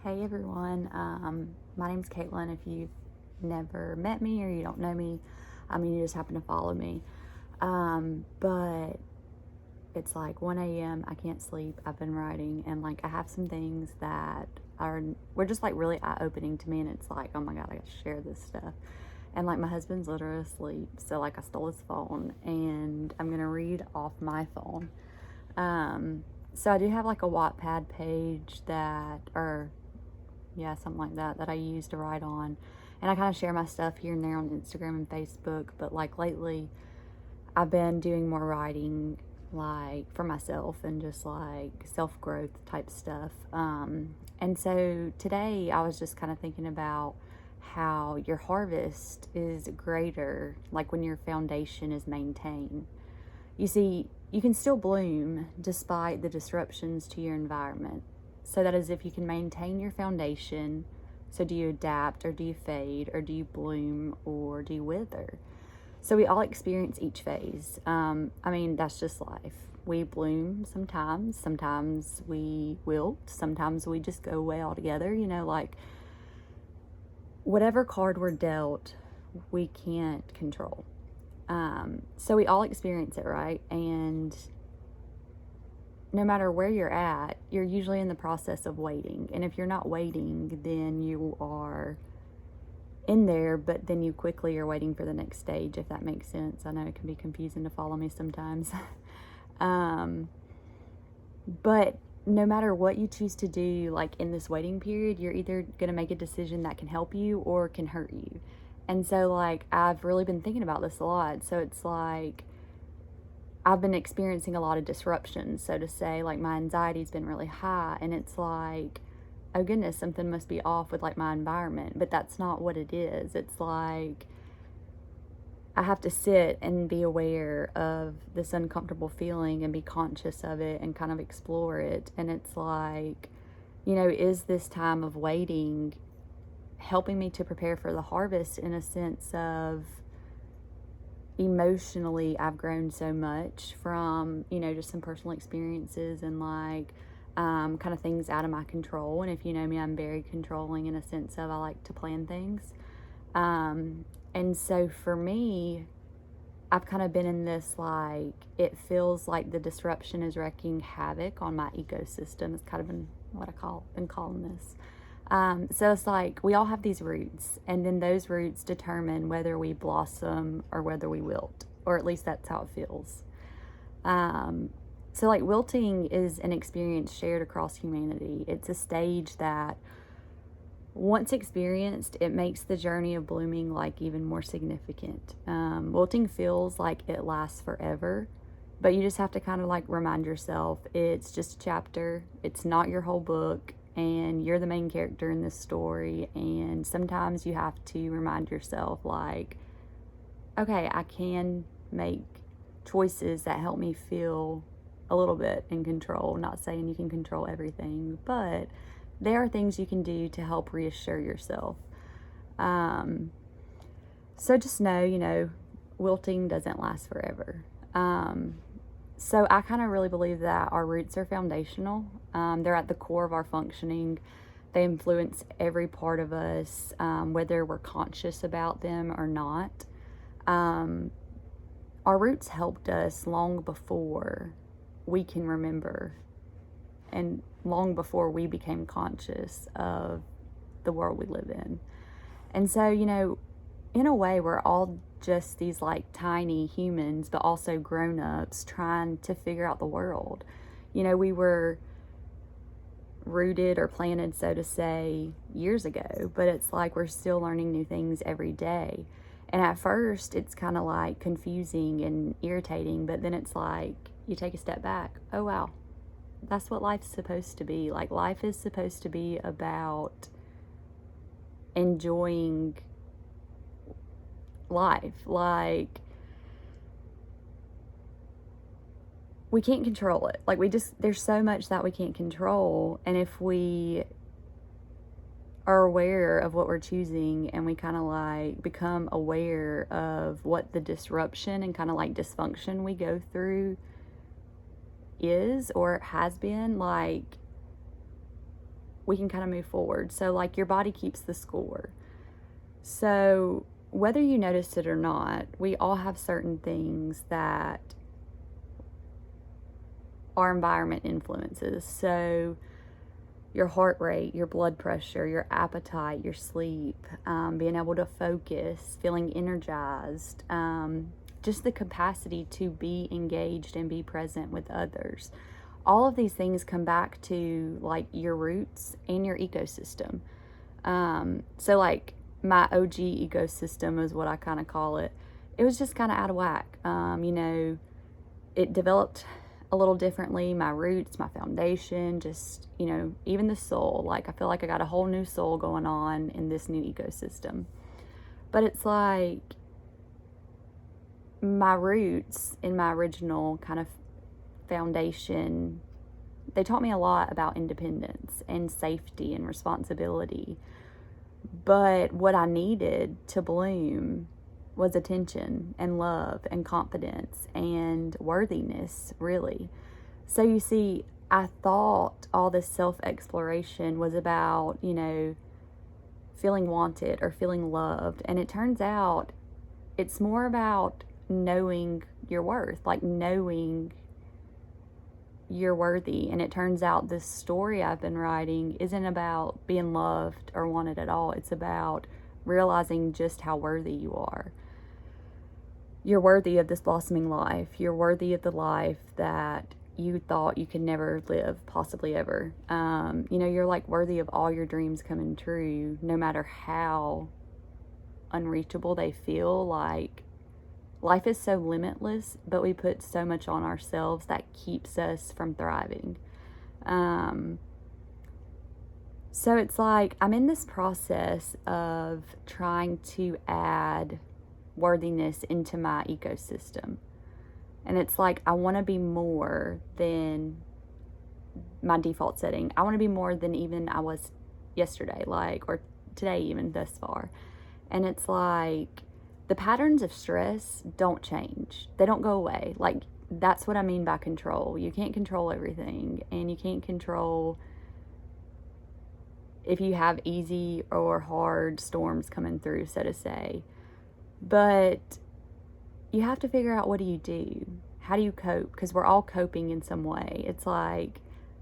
Hey everyone, my name's Caitlin. If you've never met me or you don't know me, you just happen to follow me. But it's like 1 a.m. I can't sleep. I've been writing, and like I have some things that were just like really eye opening to me, and it's like, oh my god, I gotta share this stuff. And like my husband's literally asleep, so like I stole his phone, and I'm gonna read off my phone. So I do have like a Wattpad page or yeah, something like that, that I use to write on. And I kind of share my stuff here and there on Instagram and Facebook. But like lately, I've been doing more writing like for myself and just like self growth type stuff. And so today I was just kind of thinking about how your harvest is greater, like when your foundation is maintained. You see, you can still bloom despite the disruptions to your environment. So that is if you can maintain your foundation. So do you adapt or do you fade or do you bloom or do you wither? So we all experience each phase. That's just life. We bloom sometimes we wilt, sometimes we just go away altogether. Like whatever card we're dealt, we can't control. So we all experience it, right? And no matter where you're at, you're usually in the process of waiting. And if you're not waiting, then you are in there, but then you quickly are waiting for the next stage, if that makes sense. I know it can be confusing to follow me sometimes. But no matter what you choose to do, like in this waiting period, you're either going to make a decision that can help you or can hurt you. And so, like, I've really been thinking about this a lot. So it's like, I've been experiencing a lot of disruptions, so to say. Like my anxiety's been really high, and it's like, oh goodness, something must be off with like my environment. But that's not what it is. It's like I have to sit and be aware of this uncomfortable feeling and be conscious of it and kind of explore it. And it's like, is this time of waiting helping me to prepare for the harvest in a sense of emotionally I've grown so much from, just some personal experiences and like kind of things out of my control. And if you know me, I'm very controlling in a sense of I like to plan things. And so for me, I've kind of been in this like, it feels like the disruption is wreaking havoc on my ecosystem. It's kind of been what been calling this. So it's like we all have these roots, and then those roots determine whether we blossom or whether we wilt, or at least that's how it feels. So, like, wilting is an experience shared across humanity. It's a stage that, once experienced, it makes the journey of blooming like even more significant. Wilting feels like it lasts forever, but you just have to kind of like remind yourself it's just a chapter, it's not your whole book, and you're the main character in this story. And sometimes you have to remind yourself, like, okay, I can make choices that help me feel a little bit in control. Not saying you can control everything, but there are things you can do to help reassure yourself. So just know, wilting doesn't last forever. So I kind of really believe that our roots are foundational. They're at the core of our functioning. They influence every part of us, whether we're conscious about them or not. Our roots helped us long before we can remember and long before we became conscious of the world we live in. And so, in a way, we're all just these like tiny humans, but also grown-ups trying to figure out the world. We were rooted or planted, so to say, years ago, but it's like we're still learning new things every day. And at first, it's kind of like confusing and irritating, but then it's like you take a step back. Oh, wow, that's what life's supposed to be. Like, life is supposed to be about enjoying life. Like, we can't control it. Like, there's so much that we can't control. And if we are aware of what we're choosing and we kind of like become aware of what the disruption and kind of like dysfunction we go through is or has been, like, we can kind of move forward. So like your body keeps the score. So whether you notice it or not, we all have certain things that our environment influences. So your heart rate, your blood pressure, your appetite, your sleep, being able to focus, feeling energized, just the capacity to be engaged and be present with others. All of these things come back to like your roots and your ecosystem. So like my OG ecosystem is what I kind of call it. It was just kind of out of whack. It developed a little differently. My roots, my foundation, just, even the soul. Like, I feel like I got a whole new soul going on in this new ecosystem. But it's like my roots in my original kind of foundation, they taught me a lot about independence and safety and responsibility. But what I needed to bloom was attention and love and confidence and worthiness, really. So you see, I thought all this self-exploration was about, feeling wanted or feeling loved. And it turns out it's more about knowing your worth, like knowing you're worthy. And it turns out this story I've been writing isn't about being loved or wanted at all. It's about realizing just how worthy you are. You're worthy of this blossoming life. You're worthy of the life that you thought you could never live, possibly ever. You're like worthy of all your dreams coming true, no matter how unreachable they feel. Like, life is so limitless, but we put so much on ourselves that keeps us from thriving. So it's like I'm in this process of trying to add worthiness into my ecosystem. And it's like I want to be more than my default setting. I want to be more than even I was yesterday, or today even thus far. And it's like the patterns of stress don't change. They don't go away. Like, that's what I mean by control. You can't control everything, and you can't control if you have easy or hard storms coming through, so to say. But you have to figure out, what do you do? How do you cope? Because we're all coping in some way. It's like,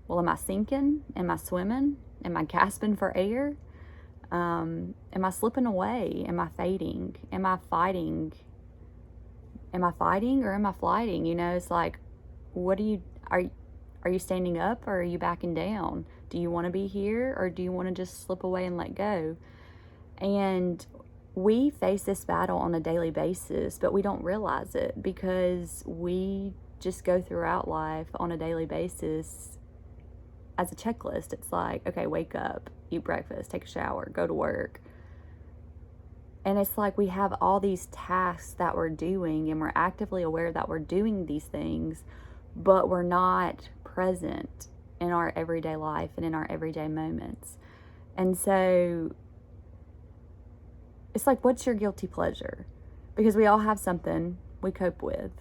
well, am I sinking? Am I swimming? Am I gasping for air? Am I slipping away? Am I fading? Am I fighting? Am I fighting or am I flighting? It's like, what are you standing up or are you backing down? Do you want to be here or do you want to just slip away and let go? And we face this battle on a daily basis, but we don't realize it because we just go throughout life on a daily basis as a checklist. It's like, okay, wake up, eat breakfast, take a shower, go to work. And it's like we have all these tasks that we're doing and we're actively aware that we're doing these things, but we're not present in our everyday life and in our everyday moments. And so it's like, what's your guilty pleasure? Because we all have something we cope with.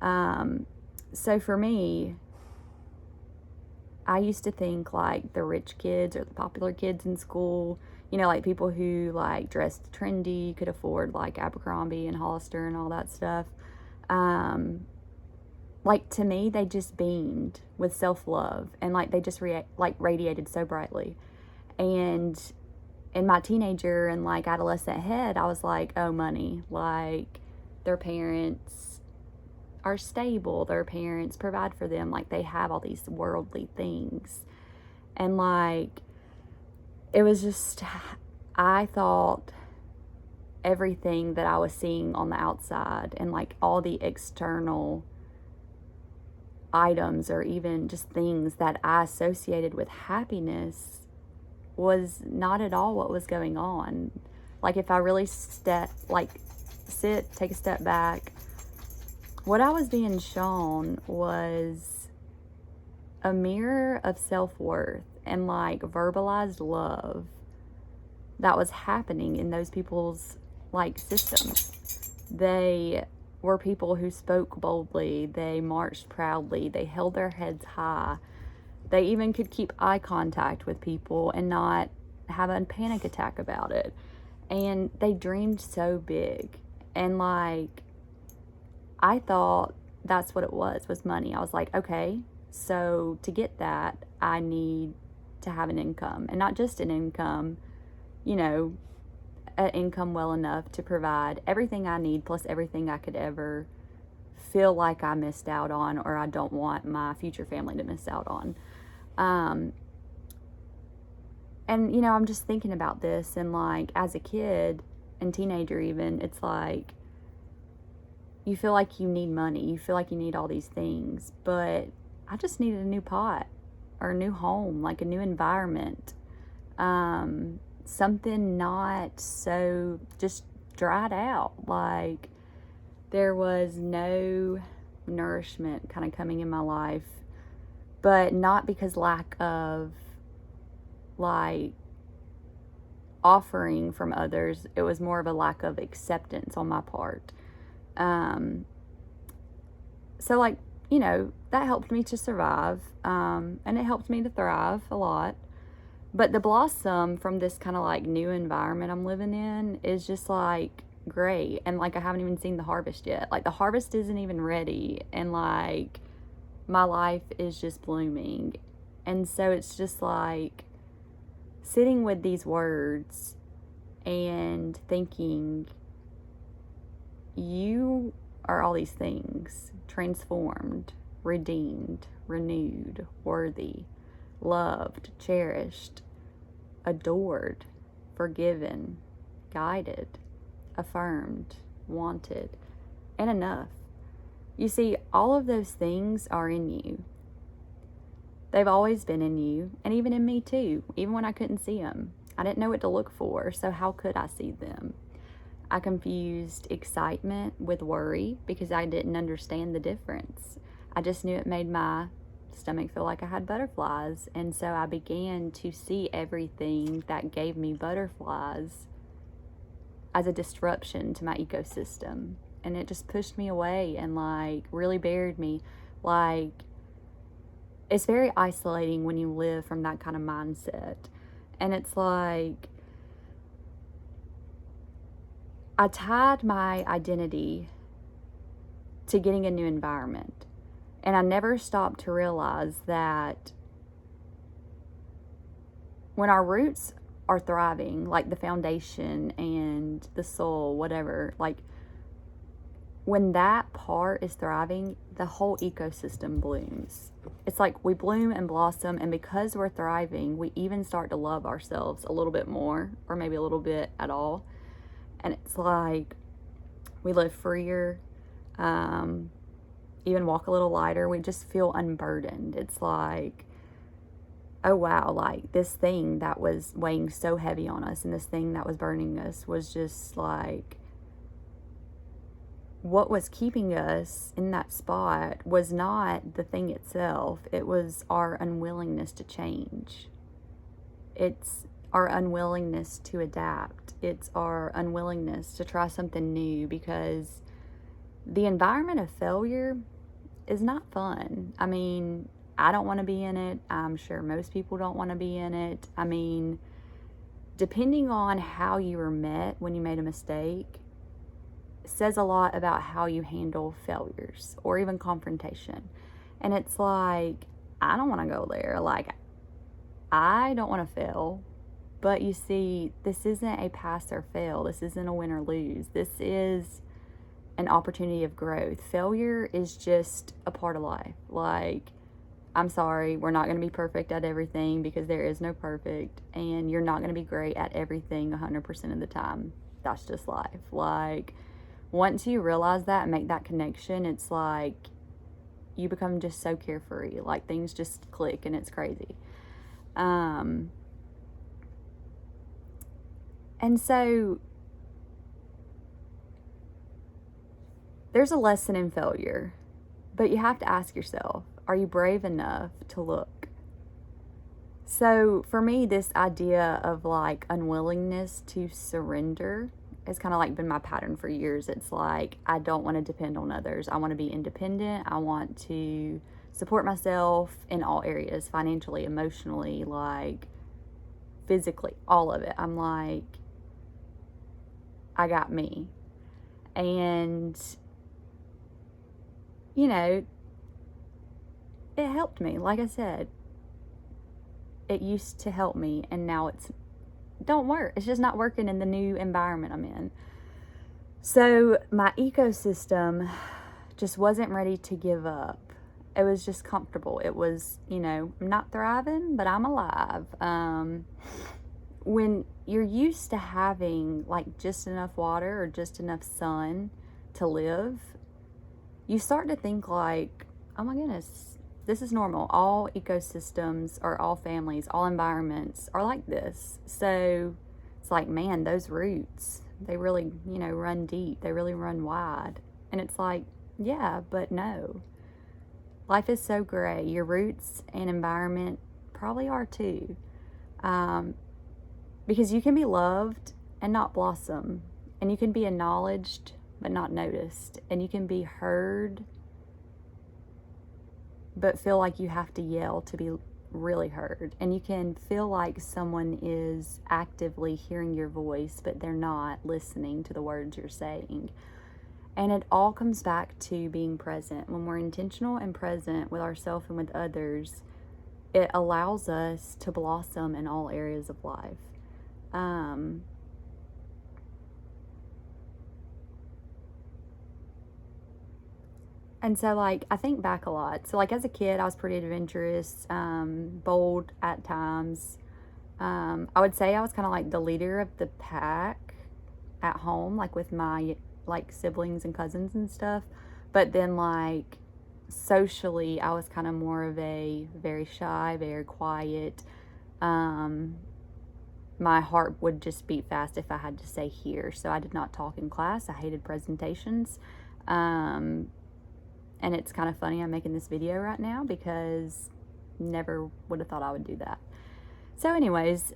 So for me, I used to think like the rich kids or the popular kids in school, like people who like dressed trendy, could afford like Abercrombie and Hollister and all that stuff. Like, to me, they just beamed with self-love and like they just radiated so brightly. And in my teenager and like adolescent head, I was like, oh, money, like their parents are stable, their parents provide for them, like they have all these worldly things. And like, it was just, I thought everything that I was seeing on the outside and like all the external items or even just things that I associated with happiness was not at all what was going on. Like, if I really take a step back, what I was being shown was a mirror of self-worth and like verbalized love that was happening in those people's like systems. They were people who spoke boldly, they marched proudly, they held their heads high, They even could keep eye contact with people and not have a panic attack about it. And they dreamed so big. And like, I thought that's what it was money. I was like, okay, so to get that, I need to have an income. And not just an income, you know, an income well enough to provide everything I need plus everything I could ever feel like I missed out on, or I don't want my future family to miss out on. And, you know, I'm just thinking about this, and like, as a kid and teenager even, it's like, you feel like you need money, you feel like you need all these things, but I just needed a new pot or a new home, like a new environment, something not so just dried out. Like, there was no nourishment kind of coming in my life, but not because lack of like offering from others. It was more of a lack of acceptance on my part. So like, you know, that helped me to survive, and it helped me to thrive a lot. But the blossom from this kind of like new environment I'm living in is just like great. And like, I haven't even seen the harvest yet. Like, the harvest isn't even ready. And like, my life is just blooming. And so it's just like sitting with these words and thinking, you are all these things: transformed, redeemed, renewed, worthy, loved, cherished, adored, forgiven, guided, affirmed, wanted, and enough. You see, all of those things are in you. They've always been in you, and even in me too, even when I couldn't see them. I didn't know what to look for, so how could I see them? I confused excitement with worry because I didn't understand the difference. I just knew it made my stomach feel like I had butterflies, and so I began to see everything that gave me butterflies as a disruption to my ecosystem. And it just pushed me away and like really buried me. Like, it's very isolating when you live from that kind of mindset. And it's like, I tied my identity to getting a new environment. And I never stopped to realize that when our roots are thriving, like the foundation and the soul, whatever, like when that part is thriving, the whole ecosystem blooms. It's like we bloom and blossom, and because we're thriving, we even start to love ourselves a little bit more, or maybe a little bit at all. And it's like we live freer, even walk a little lighter. We just feel unburdened. It's like, oh wow, like this thing that was weighing so heavy on us and this thing that was burning us was just like, what was keeping us in that spot was not the thing itself. It was our unwillingness to change. It's our unwillingness to adapt. It's our unwillingness to try something new, because the environment of failure is not fun. I mean, I don't want to be in it. I'm sure most people don't want to be in it. I mean, depending on how you were met when you made a mistake says a lot about how you handle failures or even confrontation. And it's like, I don't want to go there. Like, I don't want to fail. But you see, this isn't a pass or fail. This isn't a win or lose. This is an opportunity of growth. Failure is just a part of life. Like, I'm sorry, we're not going to be perfect at everything, because there is no perfect, and you're not going to be great at everything 100% of the time. That's just life. Like, once you realize that and make that connection, it's like you become just so carefree. Like, things just click and it's crazy. And so there's a lesson in failure, but you have to ask yourself, are you brave enough to look? So for me, this idea of like unwillingness to surrender has kind of like been my pattern for years. It's like, I don't want to depend on others. I want to be independent. I want to support myself in all areas, financially, emotionally, like physically, all of it. I'm like, I got me. And, you know, it helped me. Like I said, it used to help me, and now it's don't work. It's just not working in the new environment I'm in. So my ecosystem just wasn't ready to give up. It was just comfortable. It was, you know, I'm not thriving, but I'm alive. When you're used to having like just enough water or just enough sun to live, you start to think like, oh my goodness, this is normal. All ecosystems or all families, all environments are like this. So it's like, man, those roots, they really, you know, run deep. They really run wide. And it's like, yeah, but no. Life is so gray. Your roots and environment probably are too. Because you can be loved and not blossom. And you can be acknowledged but not noticed. And you can be heard but feel like you have to yell to be really heard. And you can feel like someone is actively hearing your voice, but they're not listening to the words you're saying. And it all comes back to being present. When we're intentional and present with ourselves and with others, it allows us to blossom in all areas of life. And so, like, I think back a lot. So, like, as a kid, I was pretty adventurous, bold at times. I would say I was kind of like the leader of the pack at home, like with my, like, siblings and cousins and stuff. But then, like, socially, I was kind of more of a very shy, very quiet. My heart would just beat fast if I had to say here. So I did not talk in class. I hated presentations. And it's kind of funny I'm making this video right now because never would have thought I would do that. So anyways,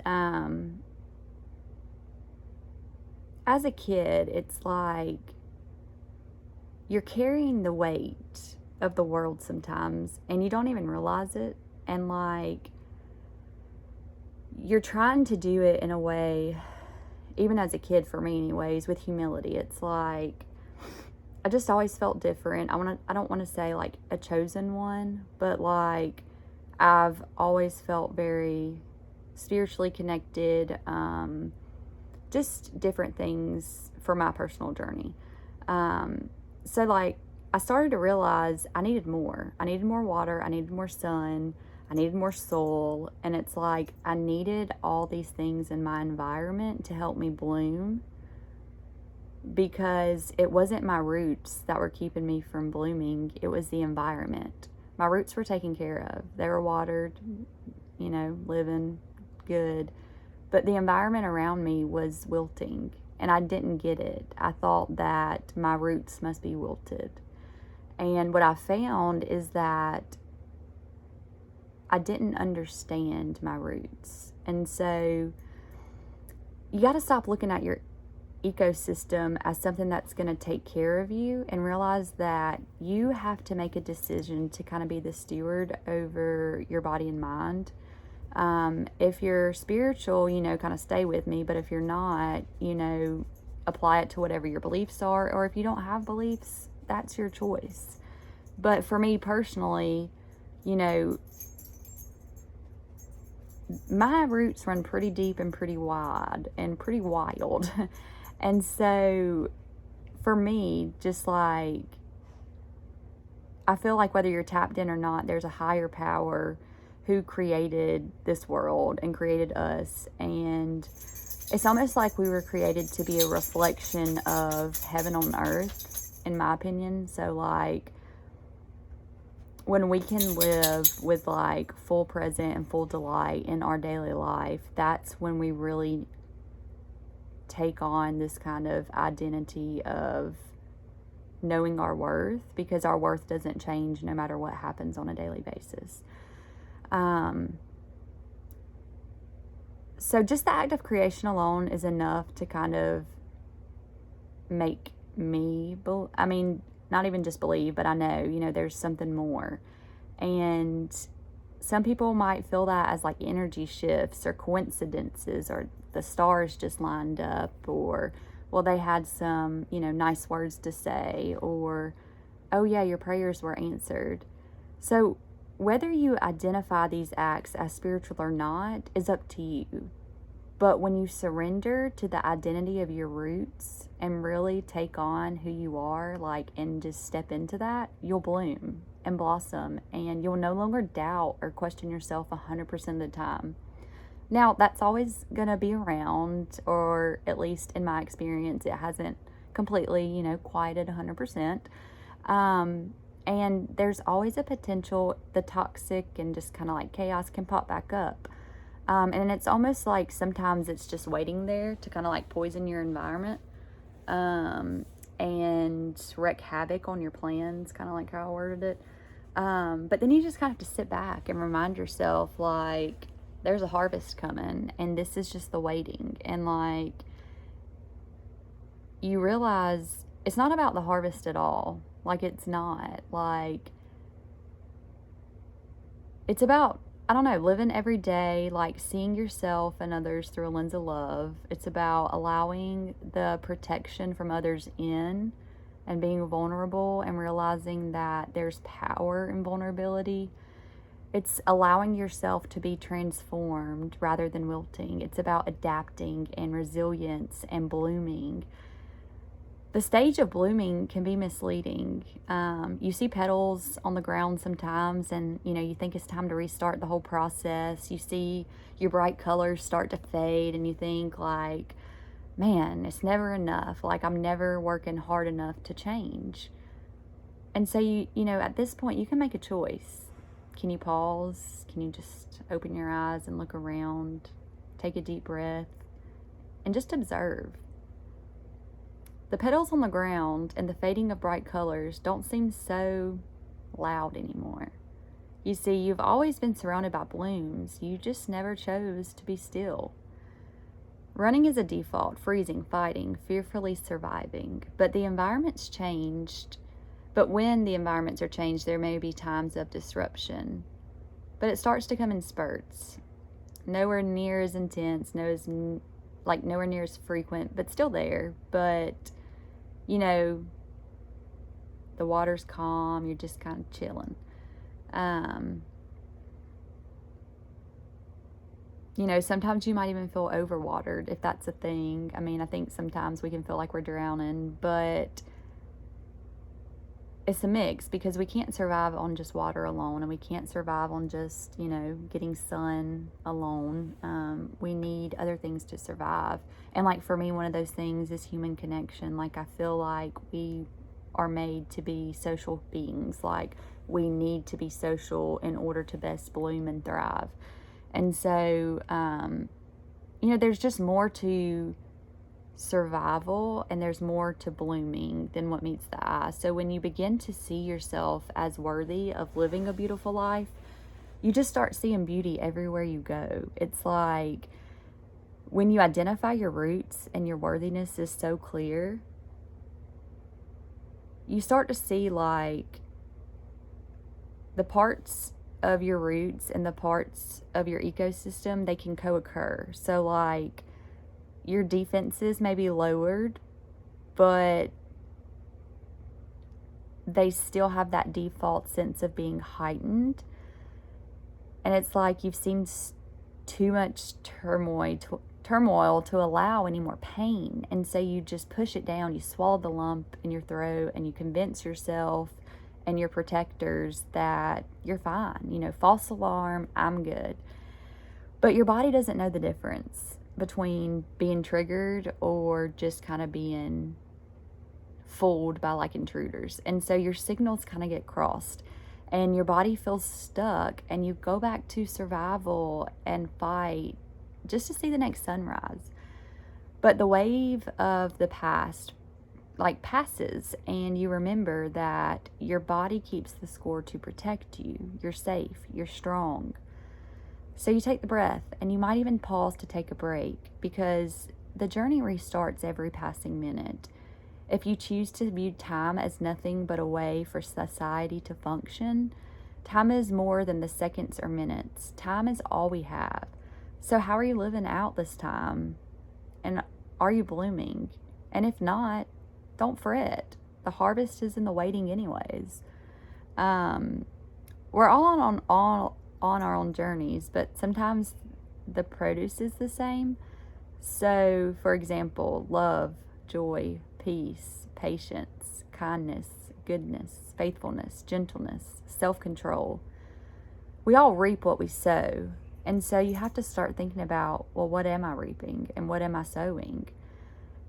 as a kid, it's like you're carrying the weight of the world sometimes and you don't even realize it. And like you're trying to do it in a way, even as a kid for me anyways, with humility. It's like I just always felt different. I don't want to say like a chosen one, but like I've always felt very spiritually connected, just different things for my personal journey. So like I started to realize I needed more. I needed more water. I needed more sun. I needed more soul. And it's like I needed all these things in my environment to help me bloom, because it wasn't my roots that were keeping me from blooming. It was the environment. My roots were taken care of. They were watered, you know, living good. But the environment around me was wilting, and I didn't get it. I thought that my roots must be wilted. And what I found is that I didn't understand my roots. And so you got to stop looking at your ecosystem as something that's going to take care of you and realize that you have to make a decision to kind of be the steward over your body and mind. If you're spiritual, you know, kind of stay with me, but if you're not, you know, apply it to whatever your beliefs are, or if you don't have beliefs, that's your choice. But for me personally, you know, my roots run pretty deep and pretty wide and pretty wild. And so for me, just like, I feel like whether you're tapped in or not, there's a higher power who created this world and created us. And it's almost like we were created to be a reflection of heaven on earth, in my opinion. So like, when we can live with like full present and full delight in our daily life, that's when we really take on this kind of identity of knowing our worth, because our worth doesn't change no matter what happens on a daily basis. So just the act of creation alone is enough to kind of make me, not even just believe, but I know, you know, there's something more. And some people might feel that as like energy shifts or coincidences, or the stars just lined up, or, well, they had some, nice words to say, or, oh yeah, your prayers were answered. So whether you identify these acts as spiritual or not is up to you. But when you surrender to the identity of your roots and really take on who you are, and just step into that, you'll bloom and blossom, and you'll no longer doubt or question yourself 100% of the time. Now, that's always going to be around, or at least in my experience, it hasn't completely, quieted 100%. And there's always a potential the toxic and just kind of like chaos can pop back up. And it's almost like sometimes it's just waiting there to kind of like poison your environment, and wreak havoc on your plans, kind of like how I worded it. But then you just kind of have to sit back and remind yourself, there's a harvest coming, and this is just the waiting. And you realize it's not about the harvest at all. It's not. It's about, I don't know, living every day, seeing yourself and others through a lens of love. It's about allowing the protection from others in and being vulnerable and realizing that there's power in vulnerability. It's allowing yourself to be transformed rather than wilting. It's about adapting and resilience and blooming. The stage of blooming can be misleading. You see petals on the ground sometimes, and you think it's time to restart the whole process. You see your bright colors start to fade, and you think man, it's never enough. I'm never working hard enough to change. And so at this point, you can make a choice. Can you pause? Can you just open your eyes and look around, take a deep breath, and just observe? The petals on the ground and the fading of bright colors don't seem so loud anymore. You see, you've always been surrounded by blooms. You just never chose to be still. Running is a default, freezing, fighting, fearfully surviving. But the environment's changed. But when the environments are changed, there may be times of disruption. But it starts to come in spurts. Nowhere near as intense, nowhere near as frequent, but still there. But the water's calm, you're just kind of chilling. Sometimes you might even feel overwatered, if that's a thing. I think sometimes we can feel like we're drowning, but it's a mix, because we can't survive on just water alone, and we can't survive on just, getting sun alone. We need other things to survive. And for me, one of those things is human connection. I feel like we are made to be social beings. We need to be social in order to best bloom and thrive. And so, there's just more to survival, and there's more to blooming than what meets the eye. So when you begin to see yourself as worthy of living a beautiful life, you just start seeing beauty everywhere you go. It's like when you identify your roots and your worthiness is so clear, you start to see the parts of your roots and the parts of your ecosystem, they can co-occur. So your defenses may be lowered, but they still have that default sense of being heightened. And it's like you've seen too much turmoil to allow any more pain. And so you just push it down. You swallow the lump in your throat, and you convince yourself and your protectors that you're fine. False alarm, I'm good. But your body doesn't know the difference between being triggered or just kind of being fooled by intruders. And so your signals kind of get crossed, and your body feels stuck, and you go back to survival and fight just to see the next sunrise. But the wave of the past passes, and you remember that your body keeps the score to protect you. You're safe, you're strong. So you take the breath, and you might even pause to take a break, because the journey restarts every passing minute. If you choose to view time as nothing but a way for society to function, Time is more than the seconds or minutes. Time is all we have. So, how are you living out this time? And are you blooming? And if not, don't fret. The harvest is in the waiting, anyways. We're all on our own journeys, but sometimes the produce is the same. So, for example, love, joy, peace, patience, kindness, goodness, faithfulness, gentleness, self-control. We all reap what we sow. And so you have to start thinking about, well, what am I reaping and what am I sowing?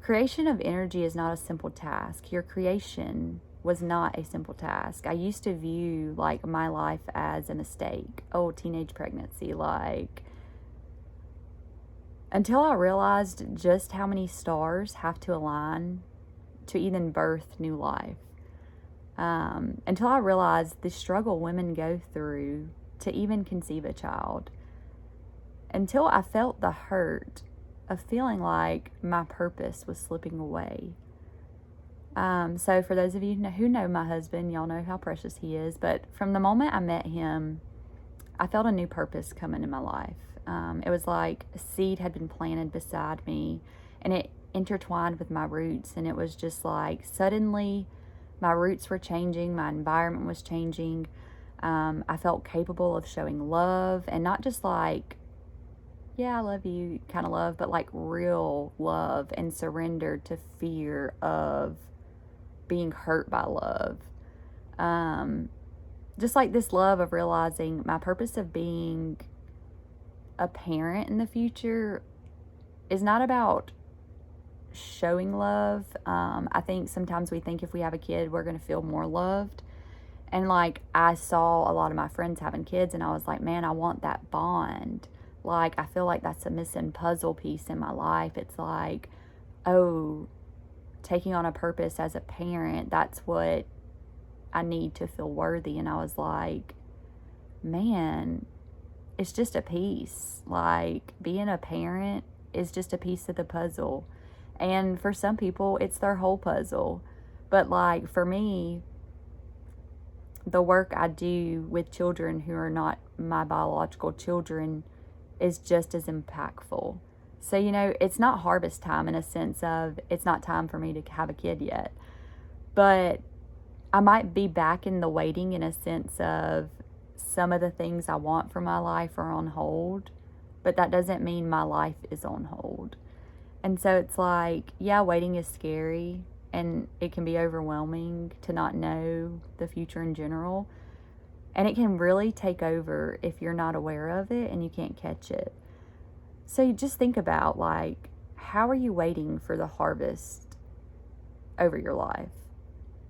Creation of energy is not a simple task. Your creation was not a simple task. I used to view like my life as a mistake. Oh, teenage pregnancy, like, until I realized just how many stars have to align to even birth new life. Until I realized the struggle women go through to even conceive a child. Until I felt the hurt of feeling like my purpose was slipping away. So for those of you who know my husband, y'all know how precious he is. But from the moment I met him, I felt a new purpose coming in my life. It was like a seed had been planted beside me, and it intertwined with my roots. And it was just like suddenly my roots were changing, my environment was changing. I felt capable of showing love, and not just like, yeah, I love you kind of love, but like real love, and surrender to fear of being hurt by love. Just like this love of realizing my purpose of being a parent in the future is not about showing love. I think sometimes we think if we have a kid, we're going to feel more loved. And like, I saw a lot of my friends having kids, and I was like, man, I want that bond. Like, I feel like that's a missing puzzle piece in my life. It's like, oh, taking on a purpose as a parent, that's what I need to feel worthy. And I was like, man, it's just a piece. Like, being a parent is just a piece of the puzzle. And for some people, it's their whole puzzle. But like, for me, the work I do with children who are not my biological children is just as impactful. So, you know, it's not harvest time in a sense of it's not time for me to have a kid yet. But I might be back in the waiting in a sense of some of the things I want for my life are on hold, but that doesn't mean my life is on hold. And so it's like, yeah, waiting is scary, and it can be overwhelming to not know the future in general. And it can really take over if you're not aware of it and you can't catch it. So you just think about, like, how are you waiting for the harvest over your life?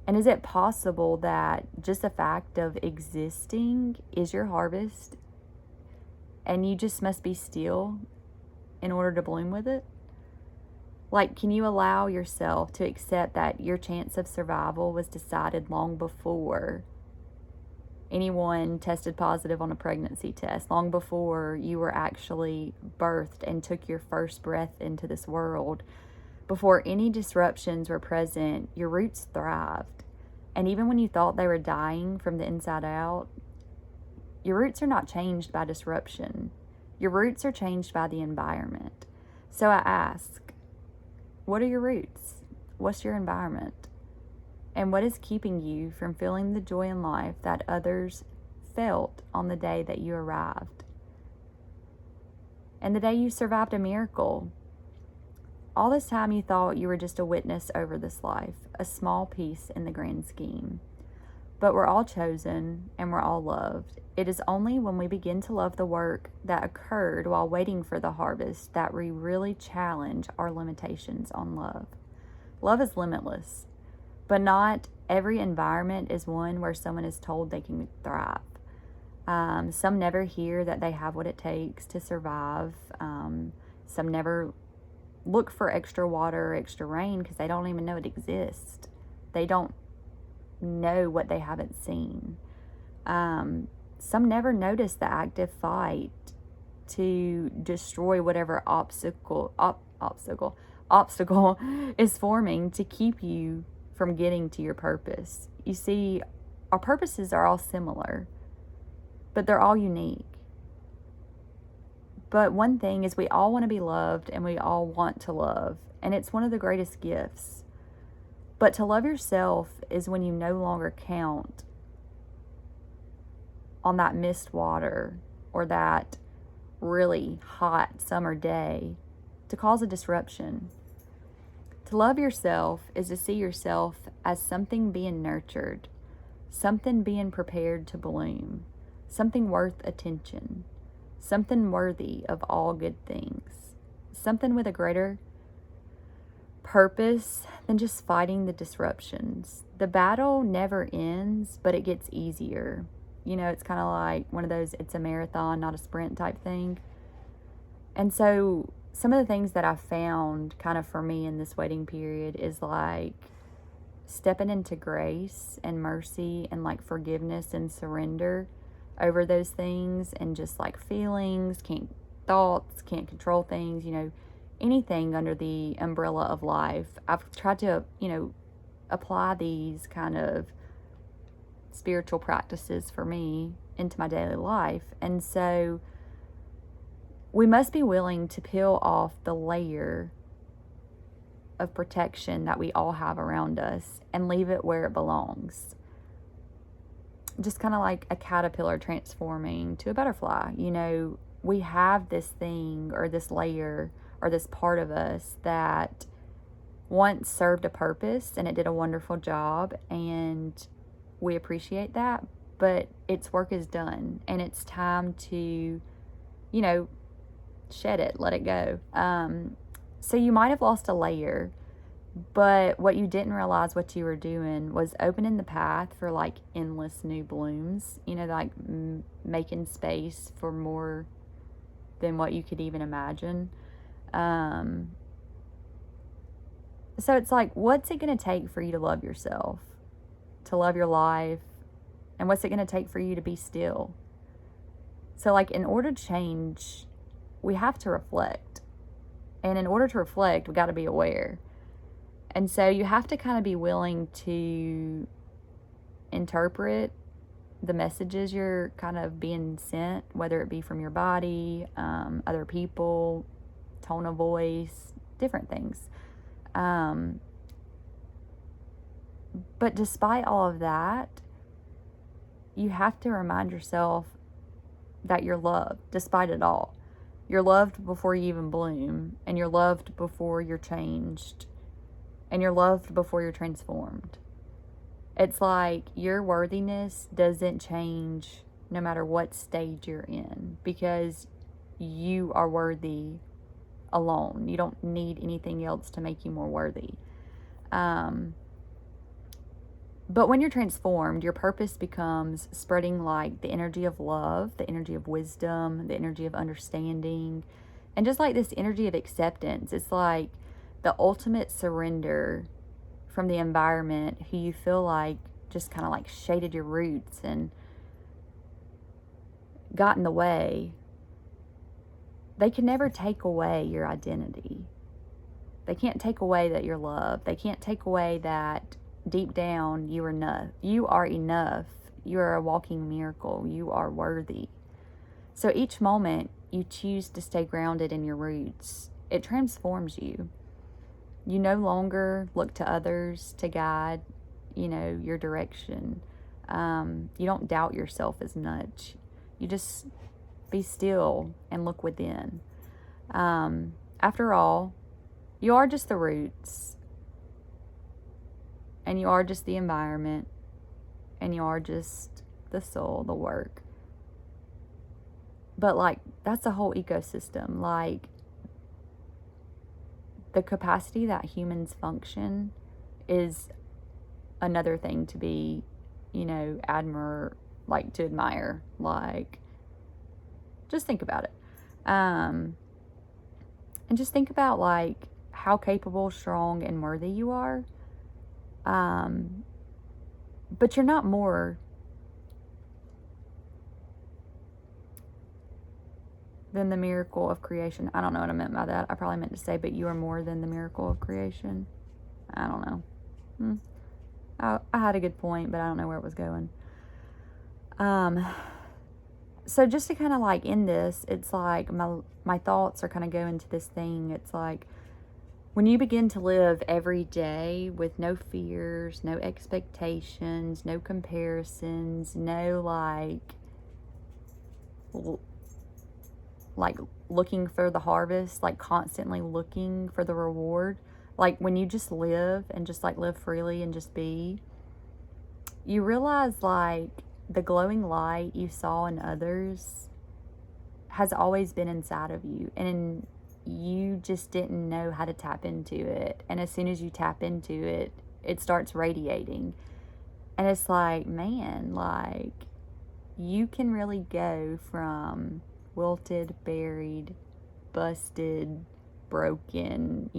And is it possible that just the fact of existing is your harvest, and you just must be still in order to bloom with it? Like, can you allow yourself to accept that your chance of survival was decided long before anyone tested positive on a pregnancy test, long before you were actually birthed and took your first breath into this world? Before any disruptions were present, your roots thrived. And even when you thought they were dying from the inside out, your roots are not changed by disruption. Your roots are changed by the environment. So I ask, what are your roots? What's your environment? And what is keeping you from feeling the joy in life that others felt on the day that you arrived? And the day you survived a miracle. All this time you thought you were just a witness over this life, a small piece in the grand scheme. But we're all chosen and we're all loved. It is only when we begin to love the work that occurred while waiting for the harvest that we really challenge our limitations on love. Love is limitless, but not every environment is one where someone is told they can thrive. Some never hear that they have what it takes to survive. Some never look for extra water or extra rain because they don't even know it exists. They don't know what they haven't seen. Some never notice the active fight to destroy whatever obstacle is forming to keep you from getting to your purpose. You see, our purposes are all similar. but they're all unique. But one thing is we all want to be loved and we all want to love, and it's one of the greatest gifts. But to love yourself is when you no longer count on that mist water or that really hot summer day to cause a disruption. To love yourself is to see yourself as something being nurtured, something being prepared to bloom, something worth attention, something worthy of all good things, something with a greater purpose than just fighting the disruptions. The battle never ends, but it gets easier. You know, it's kind of like one of those, it's a marathon, not a sprint type thing. And so some of the things that I found kind of for me in this waiting period is like stepping into grace and mercy and like forgiveness and surrender over those things, and just like feelings, thoughts, can't control things, you know, anything under the umbrella of life. I've tried to, you know, apply these kind of spiritual practices for me into my daily life. And so we must be willing to peel off the layer of protection that we all have around us and leave it where it belongs. Just kind of like a caterpillar transforming to a butterfly. You know, we have this thing or this layer or this part of us that once served a purpose and it did a wonderful job, and we appreciate that, but its work is done and it's time to, you know, shed it, let it go. So you might have lost a layer, but what you didn't realize what you were doing was opening the path for like endless new blooms, you know, like making space for more than what you could even imagine. So it's like, what's it going to take for you to love yourself, to love your life? And what's it going to take for you to be still? So like, in order to change, we have to reflect. And in order to reflect, we got to be aware. And so you have to kind of be willing to interpret the messages you're kind of being sent, whether it be from your body, other people, tone of voice, different things. But despite all of that, you have to remind yourself that you're loved despite it all. You're loved before you even bloom, and you're loved before you're changed, and you're loved before you're transformed. It's like your worthiness doesn't change no matter what stage you're in, because you are worthy alone. You don't need anything else to make you more worthy. But when you're transformed, your purpose becomes spreading like the energy of love, the energy of wisdom, the energy of understanding, and just like this energy of acceptance. It's like the ultimate surrender from the environment who you feel like just kind of like shaded your roots and got in the way. They can never take away your identity. They can't take away that you're loved. They can't take away that deep down you are enough. You are enough. You are a walking miracle. You are worthy. So each moment you choose to stay grounded in your roots, it transforms you. You no longer look to others to guide, you know, your direction. You don't doubt yourself as much. You just be still and look within. After all, you are just the roots, and you are just the environment, and you are just the soul, the work. But like, that's a whole ecosystem. Like, the capacity that humans function is another thing to be, you know, to admire. Like, just think about it. And just think about like how capable, strong, and worthy you are. But you're not more than the miracle of creation. I don't know what I meant by that. I probably meant to say, but you are more than the miracle of creation. I don't know. I had a good point, but I don't know where it was going. So just to kind of like end this, it's like my thoughts are kind of going to this thing. It's like when you begin to live every day with no fears, no expectations, no comparisons, no like looking for the harvest, like constantly looking for the reward. Like when you just live and just like live freely and just be, you realize like the glowing light you saw in others has always been inside of you, and you just didn't know how to tap into it. And as soon as you tap into it, it starts radiating. And it's like, man, like you can really go from wilted, buried, busted, broken,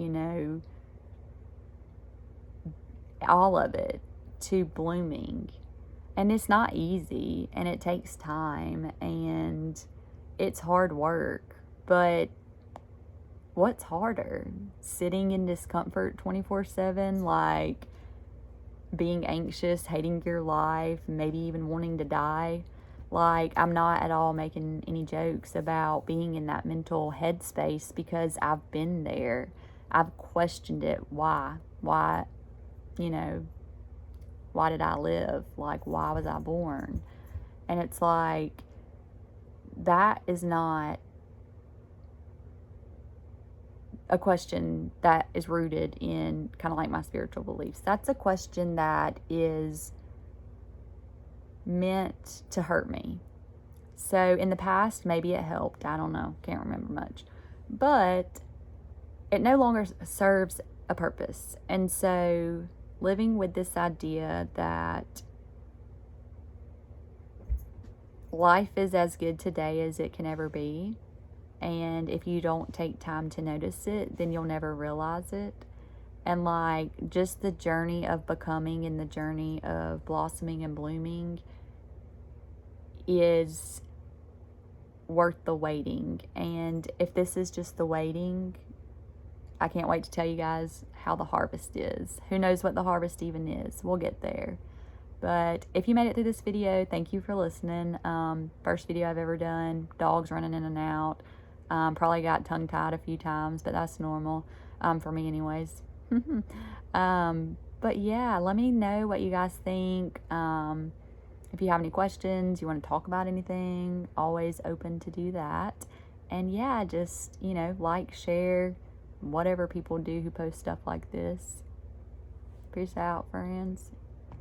all of it, to blooming. And it's not easy, and it takes time, and it's hard work. But what's harder? Sitting in discomfort 24/7, like being anxious, hating your life, maybe even wanting to die? Like, I'm not at all making any jokes about being in that mental headspace because I've been there. I've questioned it. Why? Why, you know, why did I live? Like, why was I born? And it's like, that is not a question that is rooted in kind of like my spiritual beliefs. That's a question that is meant to hurt me. So in the past, maybe it helped. I don't know. Can't remember much. But it no longer serves a purpose. And so living with this idea that life is as good today as it can ever be, and if you don't take time to notice it, then you'll never realize it. And like just the journey of becoming and the journey of blossoming and blooming is worth the waiting. And if this is just the waiting, I can't wait to tell you guys how the harvest is. Who knows what the harvest even is? We'll get there. But if you made it through this video, thank you for listening. First video I've ever done. Dogs running in and out. Probably got tongue-tied a few times, but that's normal, for me anyways. But yeah, let me know what you guys think. If you have any questions, you want to talk about anything, always open to do that. And yeah, just, like, share, whatever people do who post stuff like this. Peace out, friends.